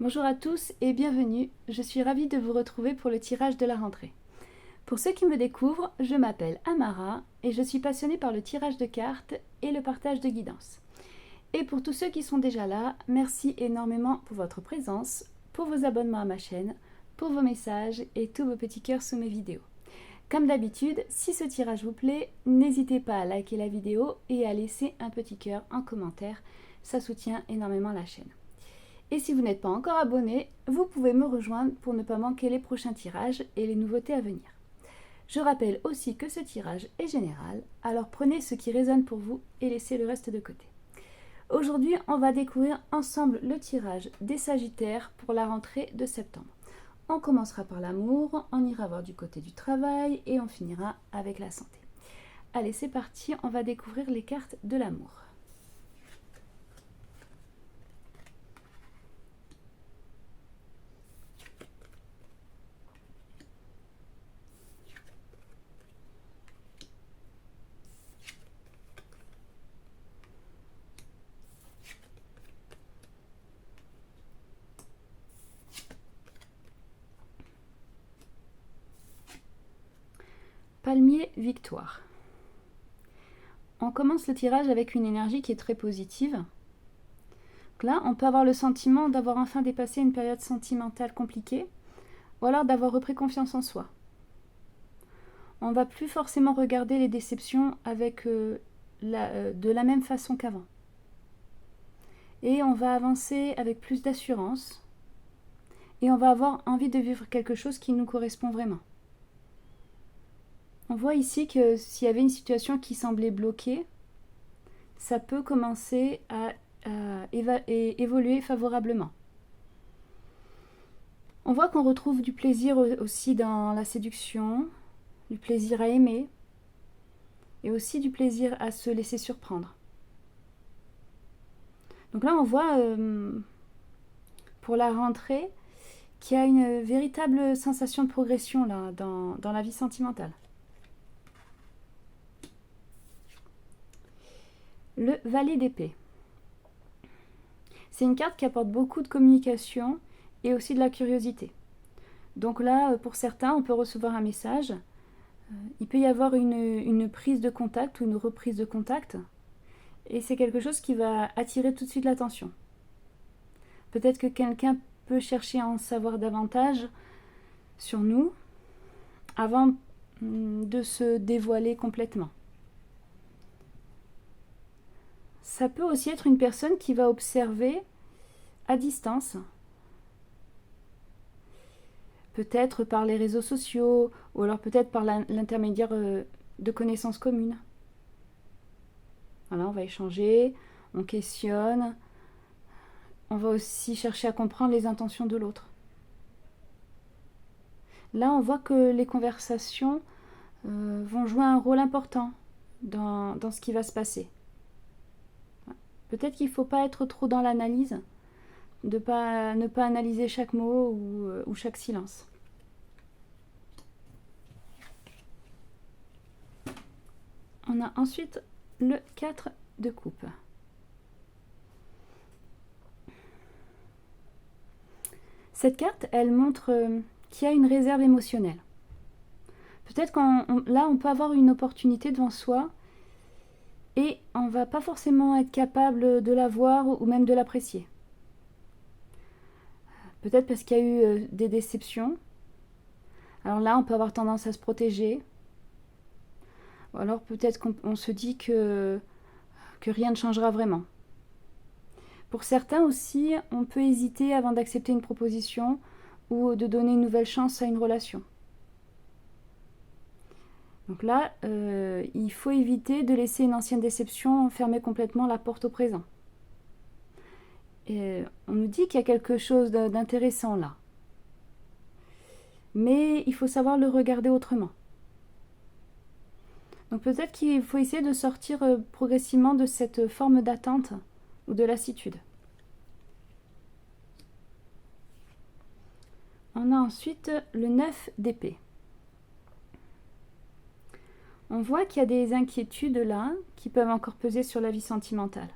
Bonjour à tous et bienvenue, je suis ravie de vous retrouver pour le tirage de la rentrée. Pour ceux qui me découvrent, je m'appelle Amara et je suis passionnée par le tirage de cartes et le partage de guidance. Et pour tous ceux qui sont déjà là, merci énormément pour votre présence, pour vos abonnements à ma chaîne, pour vos messages et tous vos petits cœurs sous mes vidéos. Comme d'habitude, si ce tirage vous plaît, n'hésitez pas à liker la vidéo et à laisser un petit cœur en commentaire, ça soutient énormément la chaîne. Et si vous n'êtes pas encore abonné, vous pouvez me rejoindre pour ne pas manquer les prochains tirages et les nouveautés à venir. Je rappelle aussi que ce tirage est général, alors prenez ce qui résonne pour vous et laissez le reste de côté. Aujourd'hui, on va découvrir ensemble le tirage des Sagittaires pour la rentrée de septembre. On commencera par l'amour, on ira voir du côté du travail et on finira avec la santé. Allez, c'est parti, on va découvrir les cartes de l'amour. Palmier Victoire. On commence le tirage avec une énergie qui est très positive. Donc là, on peut avoir le sentiment d'avoir enfin dépassé une période sentimentale compliquée ou alors d'avoir repris confiance en soi. On ne va plus forcément regarder les déceptions avec de la même façon qu'avant. Et on va avancer avec plus d'assurance et on va avoir envie de vivre quelque chose qui nous correspond vraiment. On voit ici que s'il y avait une situation qui semblait bloquée, ça peut commencer à évoluer favorablement. On voit qu'on retrouve du plaisir aussi dans la séduction, du plaisir à aimer et aussi du plaisir à se laisser surprendre. Donc là, on voit pour la rentrée qu'il y a une véritable sensation de progression là, dans la vie sentimentale. Le valet d'épée. C'est une carte qui apporte beaucoup de communication et aussi de la curiosité. Donc là, pour certains, on peut recevoir un message. Il peut y avoir une prise de contact ou une reprise de contact. Et c'est quelque chose qui va attirer tout de suite l'attention. Peut-être que quelqu'un peut chercher à en savoir davantage sur nous avant de se dévoiler complètement. Ça peut aussi être une personne qui va observer à distance, peut-être par les réseaux sociaux ou alors peut-être par l'intermédiaire de connaissances communes. Voilà, on va échanger, on questionne, on va aussi chercher à comprendre les intentions de l'autre. Là, on voit que les conversations vont jouer un rôle important dans ce qui va se passer. Peut-être qu'il ne faut pas être trop dans l'analyse, ne pas analyser chaque mot ou chaque silence. On a ensuite le 4 de coupe. Cette carte, elle montre qu'il y a une réserve émotionnelle. Peut-être là, on peut avoir une opportunité devant soi et on ne va pas forcément être capable de la voir ou même de l'apprécier. Peut-être parce qu'il y a eu des déceptions. Alors là, on peut avoir tendance à se protéger. Ou alors peut-être qu'on se dit que rien ne changera vraiment. Pour certains aussi, on peut hésiter avant d'accepter une proposition ou de donner une nouvelle chance à une relation. Donc là, il faut éviter de laisser une ancienne déception fermer complètement la porte au présent. Et on nous dit qu'il y a quelque chose d'intéressant là. Mais il faut savoir le regarder autrement. Donc peut-être qu'il faut essayer de sortir progressivement de cette forme d'attente ou de lassitude. On a ensuite le 9 d'épée. On voit qu'il y a des inquiétudes là qui peuvent encore peser sur la vie sentimentale.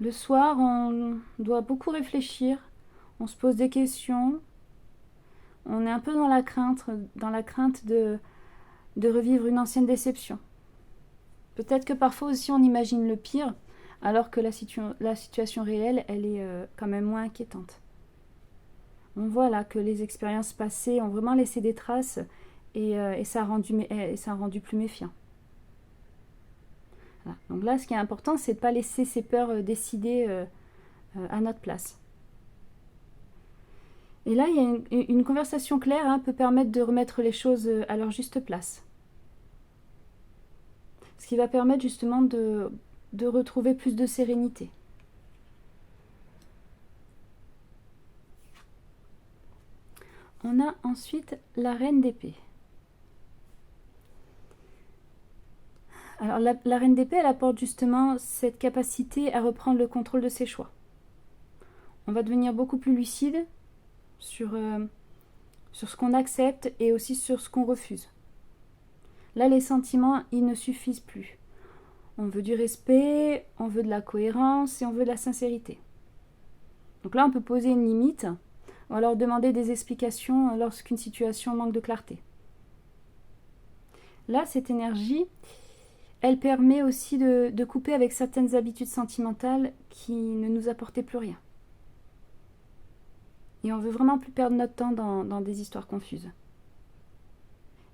Le soir, on doit beaucoup réfléchir, on se pose des questions, on est un peu dans la crainte de revivre une ancienne déception. Peut-être que parfois aussi on imagine le pire, alors que la situation réelle, elle est quand même moins inquiétante. On voit là que les expériences passées ont vraiment laissé des traces et ça a rendu plus méfiant. Voilà. Donc là, ce qui est important, c'est de ne pas laisser ces peurs décider à notre place. Et là, il y a une conversation claire peut permettre de remettre les choses à leur juste place. Ce qui va permettre justement de retrouver plus de sérénité. On a ensuite la reine d'épée. Alors la reine d'épée, elle apporte justement cette capacité à reprendre le contrôle de ses choix. On va devenir beaucoup plus lucide sur ce qu'on accepte et aussi sur ce qu'on refuse. Là, les sentiments, ils ne suffisent plus. On veut du respect, on veut de la cohérence et on veut de la sincérité. Donc là, on peut poser une limite ou alors demander des explications lorsqu'une situation manque de clarté. Là, cette énergie, elle permet aussi de couper avec certaines habitudes sentimentales qui ne nous apportaient plus rien. Et on veut vraiment plus perdre notre temps dans des histoires confuses.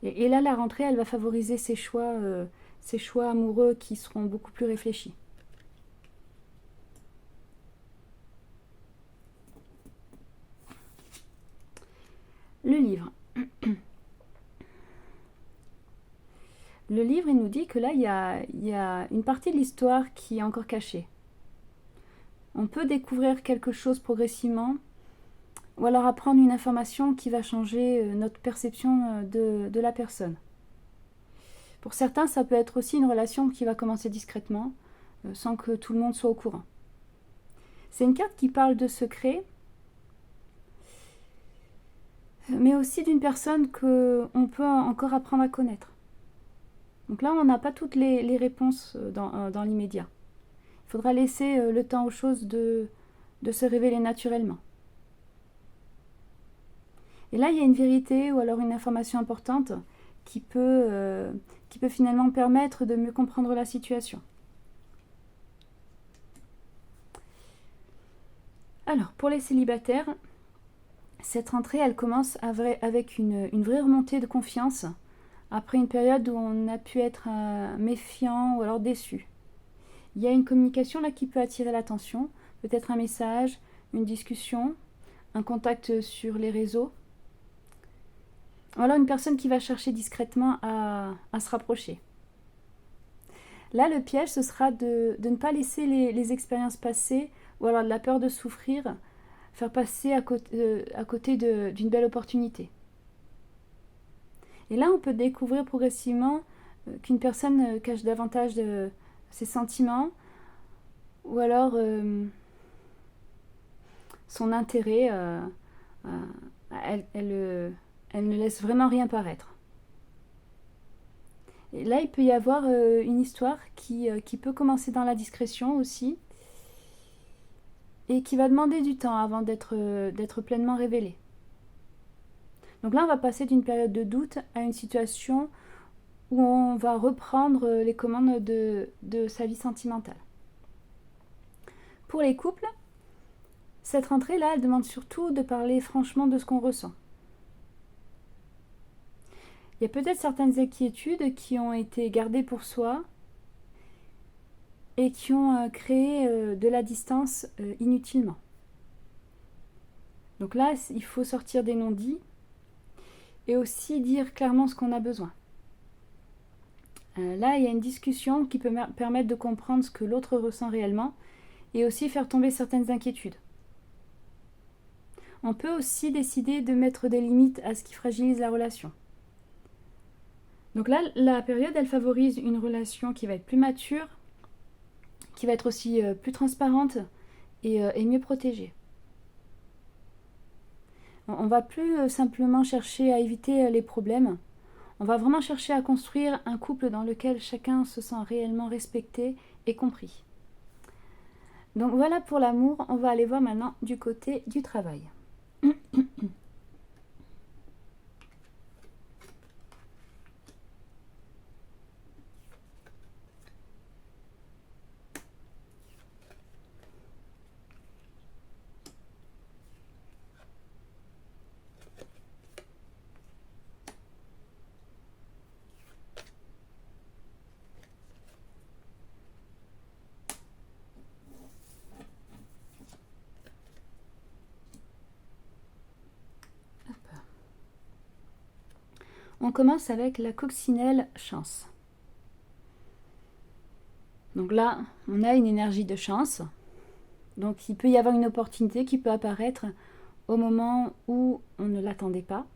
Et là, la rentrée, elle va favoriser ces choix amoureux qui seront beaucoup plus réfléchis. Le livre. Le livre, il nous dit que là, il y a une partie de l'histoire qui est encore cachée. On peut découvrir quelque chose progressivement, ou alors apprendre une information qui va changer notre perception de la personne. Pour certains, ça peut être aussi une relation qui va commencer discrètement, sans que tout le monde soit au courant. C'est une carte qui parle de secrets, mais aussi d'une personne qu'on peut encore apprendre à connaître. Donc là, on n'a pas toutes les réponses dans l'immédiat. Il faudra laisser le temps aux choses de se révéler naturellement. Et là, il y a une vérité ou alors une information importante qui peut finalement permettre de mieux comprendre la situation. Alors, pour les célibataires, cette rentrée, elle commence avec une vraie remontée de confiance après une période où on a pu être méfiant ou alors déçu. Il y a une communication là qui peut attirer l'attention, peut-être un message, une discussion, un contact sur les réseaux. Ou alors une personne qui va chercher discrètement à se rapprocher. Là, le piège, ce sera de ne pas laisser les expériences passées ou alors de la peur de souffrir faire passer à côté d'une belle opportunité. Et là, on peut découvrir progressivement qu'une personne cache davantage ses sentiments ou alors son intérêt, elle ne laisse vraiment rien paraître. Et là, il peut y avoir une histoire qui peut commencer dans la discrétion aussi et qui va demander du temps avant d'être pleinement révélée. Donc là, on va passer d'une période de doute à une situation où on va reprendre les commandes de sa vie sentimentale. Pour les couples, cette rentrée-là, elle demande surtout de parler franchement de ce qu'on ressent. Il y a peut-être certaines inquiétudes qui ont été gardées pour soi et qui ont créé de la distance inutilement. Donc là, il faut sortir des non-dits et aussi dire clairement ce qu'on a besoin. Là, il y a une discussion qui peut permettre de comprendre ce que l'autre ressent réellement et aussi faire tomber certaines inquiétudes. On peut aussi décider de mettre des limites à ce qui fragilise la relation. Donc là, la période, elle favorise une relation qui va être plus mature, qui va être aussi plus transparente et mieux protégée. On ne va plus simplement chercher à éviter les problèmes. On va vraiment chercher à construire un couple dans lequel chacun se sent réellement respecté et compris. Donc voilà pour l'amour, on va aller voir maintenant du côté du travail. On commence avec la coccinelle chance. Donc là, on a une énergie de chance. Donc il peut y avoir une opportunité qui peut apparaître au moment où on ne l'attendait pas.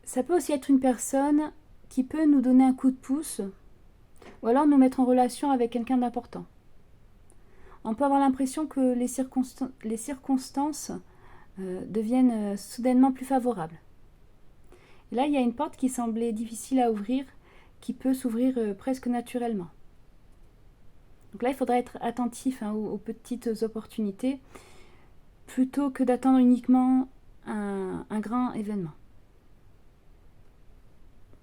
Ça peut aussi être une personne qui peut nous donner un coup de pouce ou alors nous mettre en relation avec quelqu'un d'important. On peut avoir l'impression que les circonstances deviennent soudainement plus favorables. Et là, il y a une porte qui semblait difficile à ouvrir, qui peut s'ouvrir presque naturellement. Donc là, il faudra être attentif aux petites opportunités, plutôt que d'attendre uniquement un grand événement.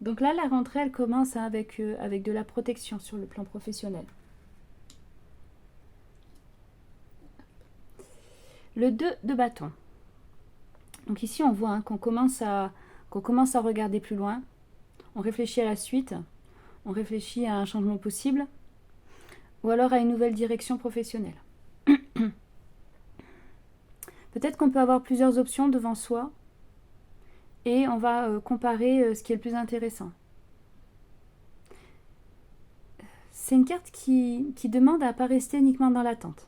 Donc là, la rentrée, elle commence avec de la protection sur le plan professionnel. Le 2 de bâton. Donc ici, on voit qu'on commence à regarder plus loin. On réfléchit à la suite. On réfléchit à un changement possible. Ou alors à une nouvelle direction professionnelle. Peut-être qu'on peut avoir plusieurs options devant soi. Et on va comparer ce qui est le plus intéressant. C'est une carte qui demande à ne pas rester uniquement dans l'attente.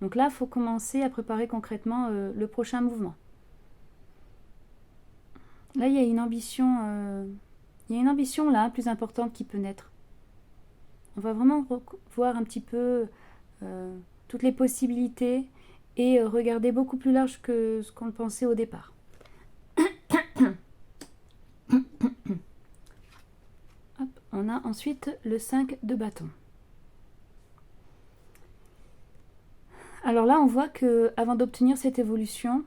Donc là, il faut commencer à préparer concrètement le prochain mouvement. Là, il y a une ambition là, plus importante qui peut naître. On va vraiment voir un petit peu toutes les possibilités et regarder beaucoup plus large que ce qu'on pensait au départ. Hop, on a ensuite le 5 de bâton. Alors là, on voit que avant d'obtenir cette évolution,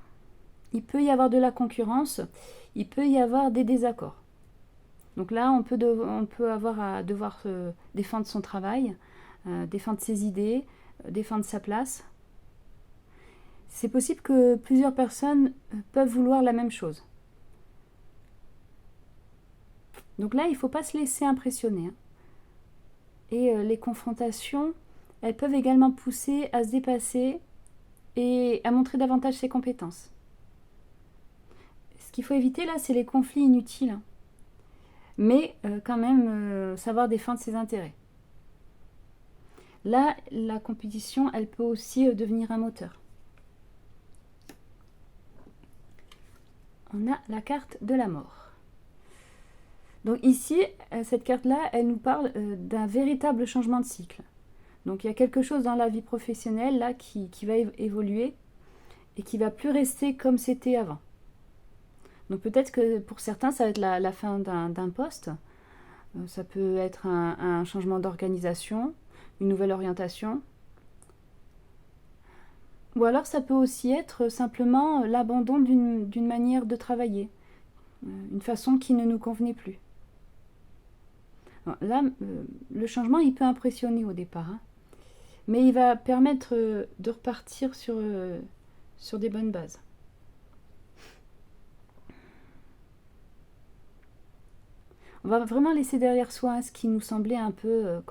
il peut y avoir de la concurrence, il peut y avoir des désaccords. Donc là, on peut avoir à devoir défendre son travail, défendre ses idées, défendre sa place. C'est possible que plusieurs personnes peuvent vouloir la même chose. Donc là, il ne faut pas se laisser impressionner. Et les confrontations, elles peuvent également pousser à se dépasser et à montrer davantage ses compétences. Ce qu'il faut éviter là, c'est les conflits inutiles. Mais quand même savoir défendre ses intérêts. Là, la compétition, elle peut aussi devenir un moteur. On a la carte de la mort. Donc ici, cette carte-là, elle nous parle d'un véritable changement de cycle. Donc il y a quelque chose dans la vie professionnelle là qui va évoluer et qui va plus rester comme c'était avant. Donc peut-être que pour certains, ça va être la fin d'un poste. Ça peut être un changement d'organisation, une nouvelle orientation. Ou alors ça peut aussi être simplement l'abandon d'une manière de travailler, une façon qui ne nous convenait plus. Là, le changement, il peut impressionner au départ, mais il va permettre de repartir sur des bonnes bases. On va vraiment laisser derrière soi ce qui nous semblait un peu,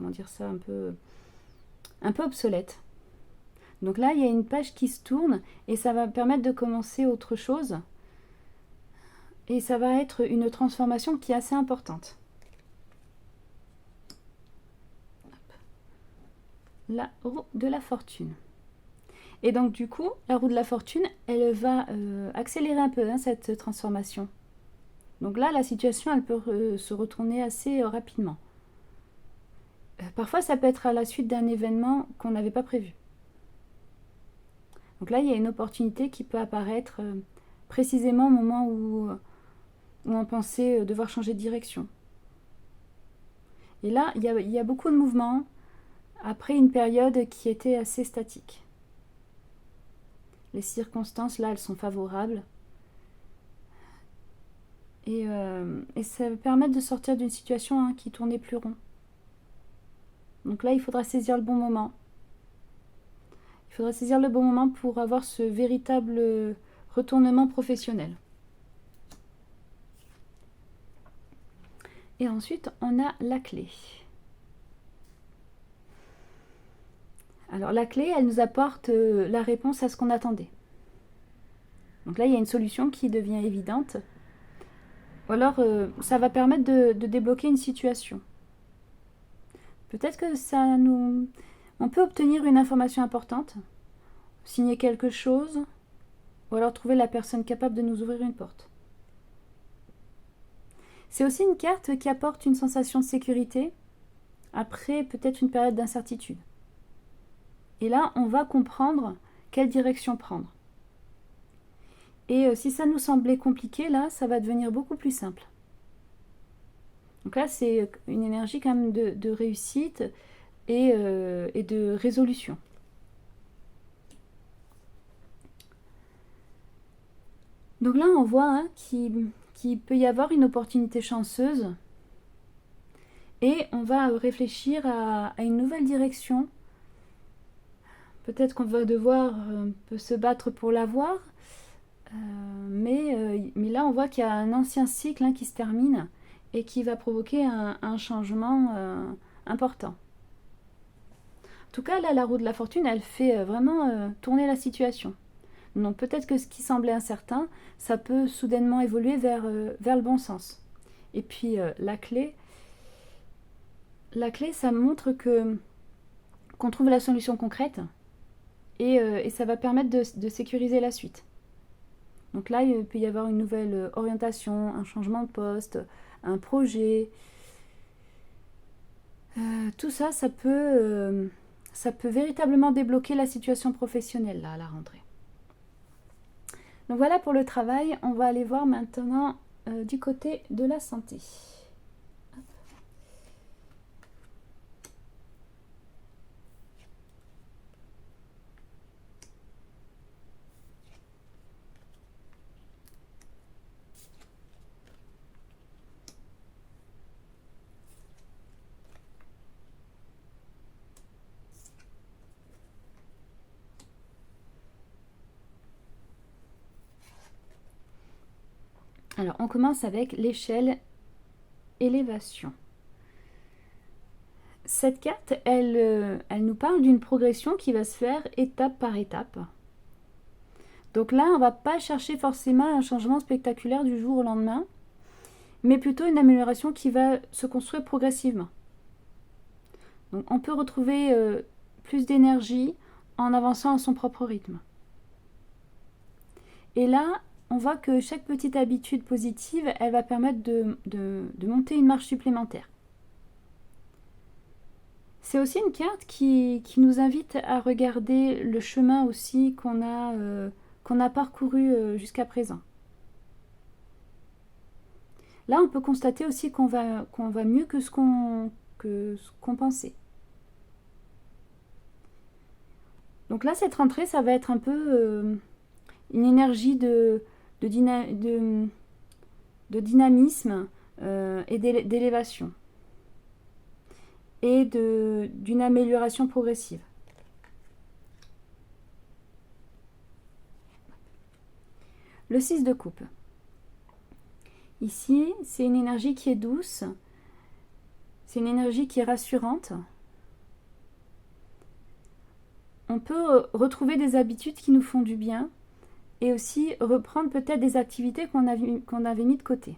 un peu obsolète. Donc là, il y a une page qui se tourne et ça va permettre de commencer autre chose. Et ça va être une transformation qui est assez importante. La roue de la fortune. Et donc du coup, la roue de la fortune, elle va accélérer un peu cette transformation. Donc là, la situation, elle peut se retourner assez rapidement. Parfois, ça peut être à la suite d'un événement qu'on n'avait pas prévu. Donc là, il y a une opportunité qui peut apparaître précisément au moment où on pensait devoir changer de direction. Et là, il y a beaucoup de mouvements après une période qui était assez statique. Les circonstances, là, elles sont favorables. Et ça va permettre de sortir d'une situation qui tournait plus rond. Donc là, il faudra saisir le bon moment. Il faudra saisir le bon moment pour avoir ce véritable retournement professionnel. Et ensuite, on a la clé. Alors la clé, elle nous apporte la réponse à ce qu'on attendait. Donc là, il y a une solution qui devient évidente. Ou alors, ça va permettre de débloquer une situation. Peut-être que on peut obtenir une information importante, signer quelque chose, ou alors trouver la personne capable de nous ouvrir une porte. C'est aussi une carte qui apporte une sensation de sécurité après peut-être une période d'incertitude. Et là, on va comprendre quelle direction prendre. Et si ça nous semblait compliqué, là, ça va devenir beaucoup plus simple. Donc là, c'est une énergie quand même de réussite et de résolution. Donc là, on voit qu'il peut y avoir une opportunité chanceuse et on va réfléchir à une nouvelle direction. Peut-être qu'on va devoir se battre pour l'avoir, mais là, on voit qu'il y a un ancien cycle qui se termine et qui va provoquer un changement important. En tout cas, là, la roue de la fortune, elle fait vraiment tourner la situation. Donc peut-être que ce qui semblait incertain, ça peut soudainement évoluer vers le bon sens. Et puis la clé, ça montre qu'on trouve la solution concrète et ça va permettre de sécuriser la suite. Donc là, il peut y avoir une nouvelle orientation, un changement de poste, un projet. Tout ça, ça peut véritablement débloquer la situation professionnelle là, à la rentrée. Donc voilà pour le travail. On va aller voir maintenant du côté de la santé. Alors, on commence avec l'échelle élévation. Cette carte, elle nous parle d'une progression qui va se faire étape par étape. Donc là, on ne va pas chercher forcément un changement spectaculaire du jour au lendemain, mais plutôt une amélioration qui va se construire progressivement. Donc on peut retrouver plus d'énergie en avançant à son propre rythme. Et là, on voit que chaque petite habitude positive, elle va permettre de monter une marche supplémentaire. C'est aussi une carte qui nous invite à regarder le chemin aussi qu'on a parcouru jusqu'à présent. Là, on peut constater aussi qu'on va mieux que ce qu'on pensait. Donc là, cette rentrée, ça va être un peu une énergie de dynamisme et d'élévation et d'une amélioration progressive. Le 6 de coupe. Ici, c'est une énergie qui est douce, c'est une énergie qui est rassurante. On peut retrouver des habitudes qui nous font du bien et aussi reprendre peut-être des activités qu'on avait mis de côté.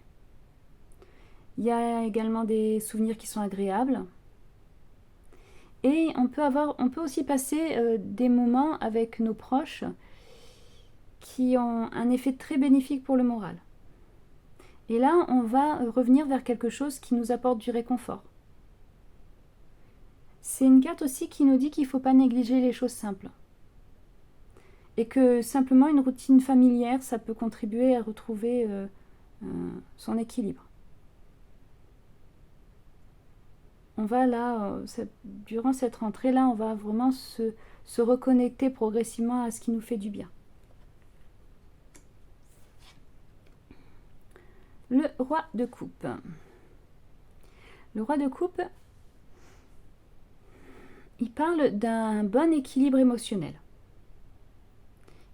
Il y a également des souvenirs qui sont agréables. Et on peut aussi passer des moments avec nos proches qui ont un effet très bénéfique pour le moral. Et là, on va revenir vers quelque chose qui nous apporte du réconfort. C'est une carte aussi qui nous dit qu'il ne faut pas négliger les choses simples. Et que simplement une routine familière, ça peut contribuer à retrouver son équilibre. on va là, durant cette rentrée-là, on va vraiment se reconnecter progressivement à ce qui nous fait du bien. Le roi de coupe. Le roi de coupe, il parle d'un bon équilibre émotionnel.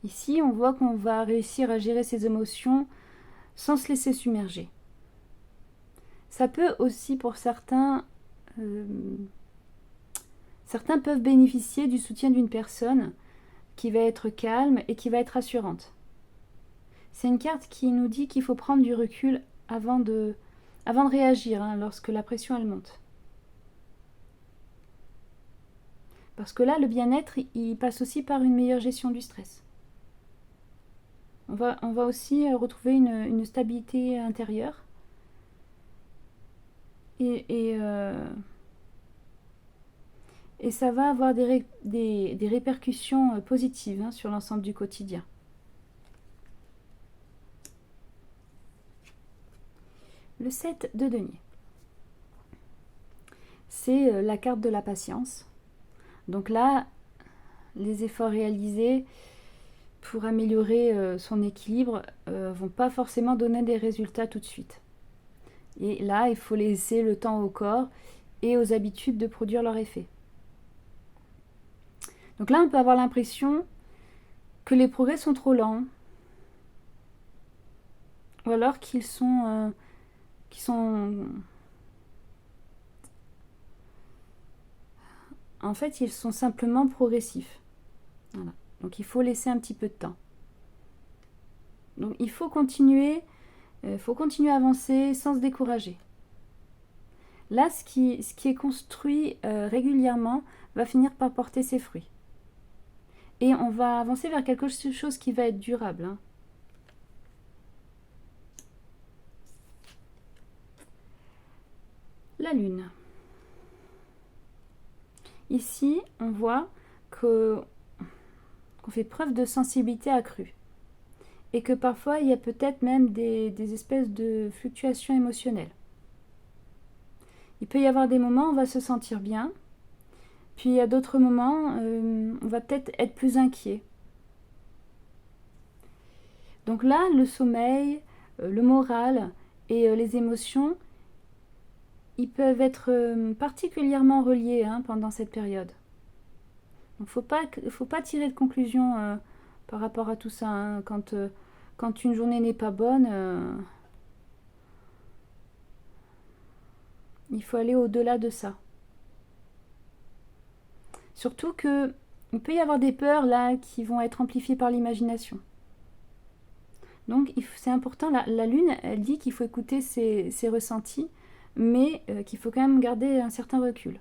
Ici, on voit qu'on va réussir à gérer ses émotions sans se laisser submerger. Ça peut aussi, pour certains, certains peuvent bénéficier du soutien d'une personne qui va être calme et qui va être rassurante. C'est une carte qui nous dit qu'il faut prendre du recul avant de réagir, lorsque la pression elle monte. Parce que là, le bien-être, il passe aussi par une meilleure gestion du stress. On va aussi retrouver une stabilité intérieure. Et ça va avoir des répercussions positives sur l'ensemble du quotidien. Le 7 de denier. C'est la carte de la patience. Donc là, les efforts réalisés pour améliorer son équilibre vont pas forcément donner des résultats tout de suite. Et là, il faut laisser le temps au corps et aux habitudes de produire leur effet. Donc là, on peut avoir l'impression que les progrès sont trop lents, ou alors qu'ils sont en fait, ils sont simplement progressifs. Voilà. Donc il faut laisser un petit peu de temps. Donc il faut continuer à avancer sans se décourager. Là, ce qui est construit régulièrement va finir par porter ses fruits. Et on va avancer vers quelque chose qui va être durable. La lune. Ici, on voit qu'on fait preuve de sensibilité accrue. Et que parfois, il y a peut-être même des espèces de fluctuations émotionnelles. Il peut y avoir des moments où on va se sentir bien, puis il y a d'autres moments où on va peut-être être plus inquiet. Donc là, le sommeil, le moral et les émotions, ils peuvent être particulièrement reliés pendant cette période. Il ne faut pas tirer de conclusion par rapport à tout ça. Quand une journée n'est pas bonne, il faut aller au-delà de ça. Surtout qu'il peut y avoir des peurs là qui vont être amplifiées par l'imagination. Donc c'est important, la lune, elle dit qu'il faut écouter ses ressentis, mais qu'il faut quand même garder un certain recul.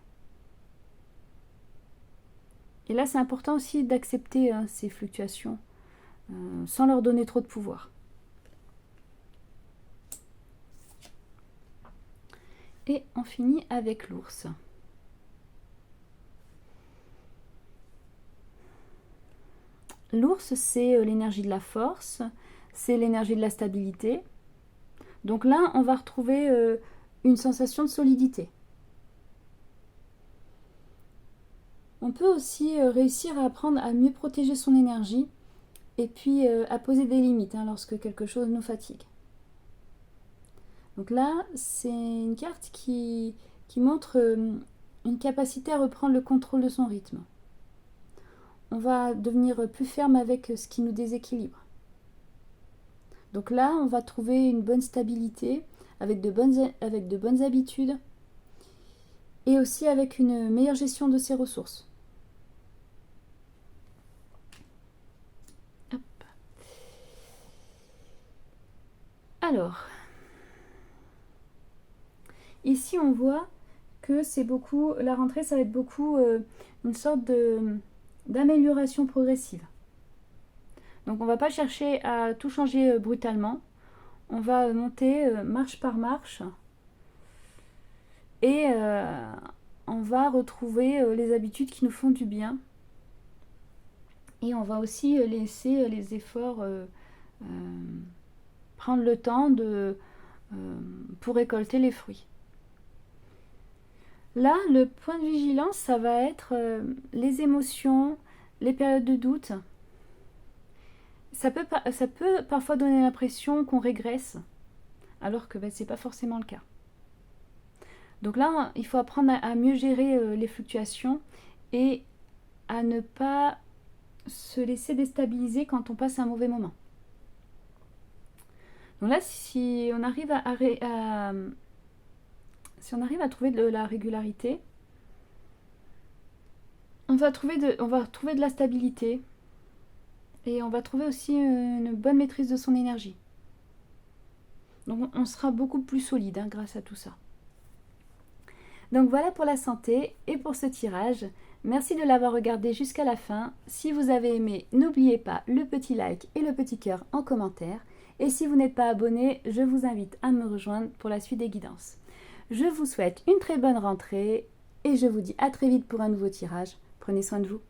Et là, c'est important aussi d'accepter ces fluctuations sans leur donner trop de pouvoir. Et on finit avec l'ours. L'ours, c'est l'énergie de la force, c'est l'énergie de la stabilité. Donc là, on va retrouver une sensation de solidité. On peut aussi réussir à apprendre à mieux protéger son énergie et puis à poser des limites lorsque quelque chose nous fatigue. Donc là, c'est une carte qui montre une capacité à reprendre le contrôle de son rythme. On va devenir plus ferme avec ce qui nous déséquilibre. Donc là, on va trouver une bonne stabilité avec de bonnes habitudes et aussi avec une meilleure gestion de ses ressources. Hop. Alors, ici on voit que c'est beaucoup, la rentrée ça va être beaucoup une sorte d'amélioration progressive. Donc on va pas chercher à tout changer brutalement. On va monter marche par marche et on va retrouver les habitudes qui nous font du bien. Et on va aussi laisser les efforts prendre le temps pour récolter les fruits. Là, le point de vigilance, ça va être les émotions, les périodes de doute. Ça peut parfois donner l'impression qu'on régresse, alors que ce n'est pas forcément le cas. Donc là, il faut apprendre à mieux gérer les fluctuations et à ne pas se laisser déstabiliser quand on passe un mauvais moment. Donc là, si on arrive à trouver de la régularité, on va trouver de la stabilité et on va trouver aussi une bonne maîtrise de son énergie. Donc on sera beaucoup plus solide grâce à tout ça. Donc voilà pour la santé et pour ce tirage. Merci de l'avoir regardé jusqu'à la fin. Si vous avez aimé, n'oubliez pas le petit like et le petit cœur en commentaire. Et si vous n'êtes pas abonné, je vous invite à me rejoindre pour la suite des guidances. Je vous souhaite une très bonne rentrée et je vous dis à très vite pour un nouveau tirage. Prenez soin de vous.